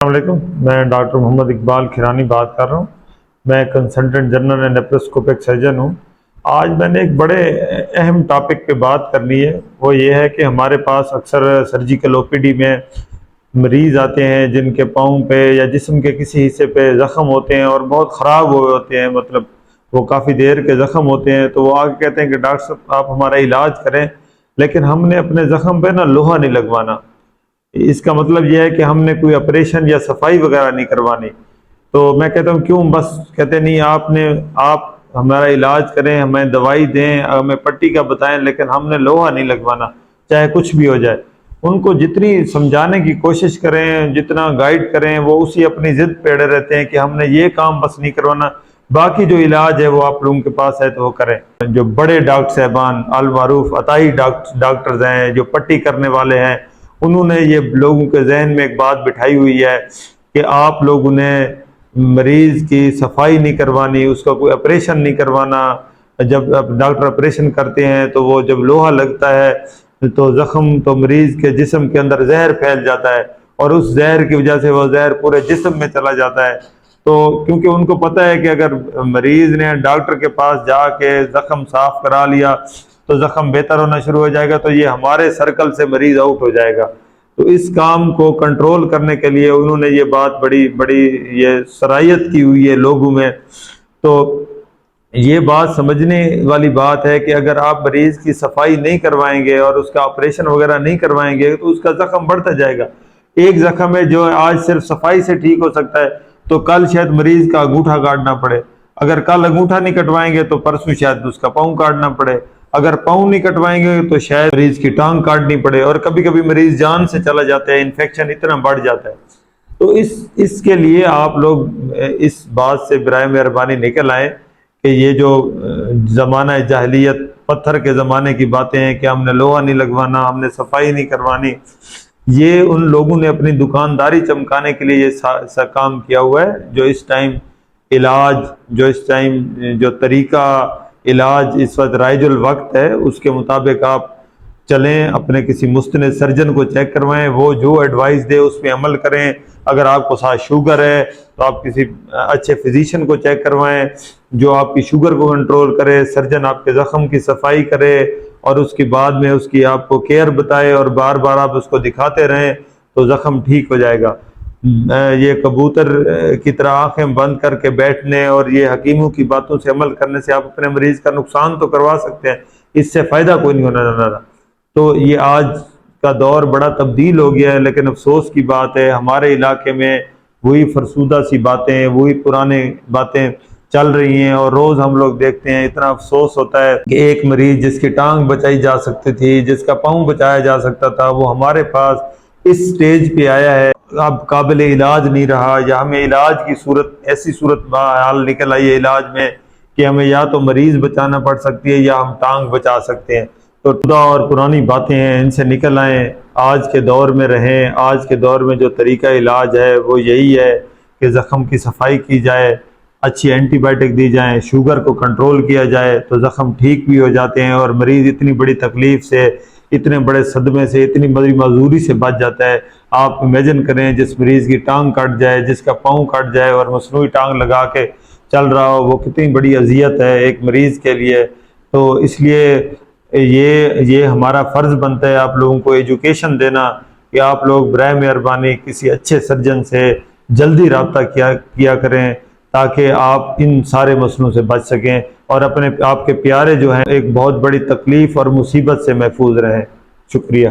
السلام علیکم، میں ڈاکٹر محمد اقبال کھیرانی بات کر رہا ہوں۔ میں consultant general and laparoscopic surgeon ہوں۔ آج میں نے ایک بڑے اہم ٹاپک پہ بات کرنی ہے، وہ یہ ہے کہ ہمارے پاس اکثر سرجیکل او پی ڈی میں مریض آتے ہیں جن کے پاؤں پہ یا جسم کے کسی حصے پہ زخم ہوتے ہیں اور بہت خراب ہوئے ہوتے ہیں، مطلب وہ کافی دیر کے زخم ہوتے ہیں، تو وہ آگے کہتے ہیں کہ ڈاکٹر صاحب آپ ہمارا علاج کریں، لیکن ہم نے اپنے زخم پہ لوہا نہیں لگوانا۔ اس کا مطلب یہ ہے کہ ہم نے کوئی آپریشن یا صفائی وغیرہ نہیں کروانی۔ تو میں کہتا ہوں کیوں؟ بس کہتے نہیں، آپ ہمارا علاج کریں، ہمیں دوائی دیں، ہمیں پٹی کا بتائیں، لیکن ہم نے لوہا نہیں لگوانا، چاہے کچھ بھی ہو جائے۔ ان کو جتنی سمجھانے کی کوشش کریں، جتنا گائیڈ کریں، وہ اسی اپنی ضد پہ اڑے رہتے ہیں کہ ہم نے یہ کام بس نہیں کروانا، باقی جو علاج ہے وہ آپ لوگوں کے پاس ہے تو وہ کریں۔ جو بڑے ڈاکٹر صاحبان المعروف عطائی ڈاکٹرز ہیں، جو پٹی کرنے والے ہیں، انہوں نے یہ لوگوں کے ذہن میں ایک بات بٹھائی ہوئی ہے کہ آپ لوگوں نے مریض کی صفائی نہیں کروانی، اس کا کوئی آپریشن نہیں کروانا۔ جب ڈاکٹر آپریشن کرتے ہیں تو وہ جب لوہا لگتا ہے تو زخم تو مریض کے جسم کے اندر زہر پھیل جاتا ہے، اور اس زہر کی وجہ سے وہ زہر پورے جسم میں چلا جاتا ہے۔ تو کیونکہ ان کو پتہ ہے کہ اگر مریض نے ڈاکٹر کے پاس جا کے زخم صاف کرا لیا تو زخم بہتر ہونا شروع ہو جائے گا، تو یہ ہمارے سرکل سے مریض آؤٹ ہو جائے گا۔ تو اس کام کو کنٹرول کرنے کے لیے انہوں نے یہ بات بڑی یہ صلاحیت کی ہوئی ہے لوگوں میں۔ تو یہ بات سمجھنے والی بات ہے کہ اگر آپ مریض کی صفائی نہیں کروائیں گے اور اس کا آپریشن وغیرہ نہیں کروائیں گے تو اس کا زخم بڑھتا جائے گا۔ ایک زخم ہے جو آج صرف صفائی سے ٹھیک ہو سکتا ہے، تو کل شاید مریض کا انگوٹھا کاٹنا پڑے۔ اگر کل انگوٹھا نہیں کٹوائیں گے تو پرسوں شاید اس کا پاؤں کاٹنا پڑے۔ اگر پاؤں نہیں کٹوائیں گے تو شاید مریض کی ٹانگ کاٹنی پڑے، اور کبھی کبھی مریض جان سے چلا جاتا ہے، انفیکشن اتنا بڑھ جاتا ہے۔ تو اس کے لیے آپ لوگ اس بات سے برائے مہربانی نکل آئیں کہ یہ جو زمانہ جاہلیت پتھر کے زمانے کی باتیں ہیں کہ ہم نے لوہا نہیں لگوانا، ہم نے صفائی نہیں کروانی، یہ ان لوگوں نے اپنی دکانداری چمکانے کے لیے یہ کام کیا ہوا ہے۔ جو اس ٹائم علاج، جو طریقہ علاج اس وقت رائج الوقت ہے، اس کے مطابق آپ چلیں، اپنے کسی مستند سرجن کو چیک کروائیں، وہ جو ایڈوائز دے اس پہ عمل کریں۔ اگر آپ کو ساتھ شوگر ہے تو آپ کسی اچھے فزیشین کو چیک کروائیں جو آپ کی شوگر کو کنٹرول کرے، سرجن آپ کے زخم کی صفائی کرے، اور اس کے بعد میں اس کی آپ کو کیئر بتائے، اور بار بار آپ اس کو دکھاتے رہیں تو زخم ٹھیک ہو جائے گا۔ یہ کبوتر کی طرح آنکھیں بند کر کے بیٹھنے اور یہ حکیموں کی باتوں سے عمل کرنے سے آپ اپنے مریض کا نقصان تو کروا سکتے ہیں، اس سے فائدہ کوئی نہیں ہونا رہا۔ تو یہ آج کا دور بڑا تبدیل ہو گیا ہے، لیکن افسوس کی بات ہے ہمارے علاقے میں وہی فرسودہ سی باتیں، وہی پرانے باتیں چل رہی ہیں، اور روز ہم لوگ دیکھتے ہیں۔ اتنا افسوس ہوتا ہے کہ ایک مریض جس کی ٹانگ بچائی جا سکتی تھی، جس کا پاؤں بچایا جا سکتا تھا، وہ ہمارے پاس اس سٹیج پہ آیا ہے، اب قابل علاج نہیں رہا، یا ہمیں علاج کی ایسی صورت حال نکل آئی ہے علاج میں کہ ہمیں یا تو مریض بچانا پڑ سکتی ہے یا ہم ٹانگ بچا سکتے ہیں۔ تو خدا اور پرانی باتیں ہیں، ان سے نکل آئیں، آج کے دور میں رہیں۔ آج کے دور میں جو طریقہ علاج ہے وہ یہی ہے کہ زخم کی صفائی کی جائے، اچھی اینٹی بائیوٹک دی جائیں، شوگر کو کنٹرول کیا جائے تو زخم ٹھیک بھی ہو جاتے ہیں، اور مریض اتنی بڑی تکلیف سے، اتنے بڑے صدمے سے، اتنی بڑی معذوری سے بچ جاتا ہے۔ آپ امیجن کریں جس مریض کی ٹانگ کٹ جائے، جس کا پاؤں کٹ جائے اور مصنوعی ٹانگ لگا کے چل رہا ہو، وہ کتنی بڑی اذیت ہے ایک مریض کے لیے۔ تو اس لیے یہ ہمارا فرض بنتا ہے آپ لوگوں کو ایجوکیشن دینا کہ آپ لوگ برائے مہربانی کسی اچھے سرجن سے جلدی رابطہ کیا کریں تاکہ آپ ان سارے مسئلوں سے بچ سکیں اور آپ کے پیارے جو ہیں ایک بہت بڑی تکلیف اور مصیبت سے محفوظ رہیں۔ شکریہ۔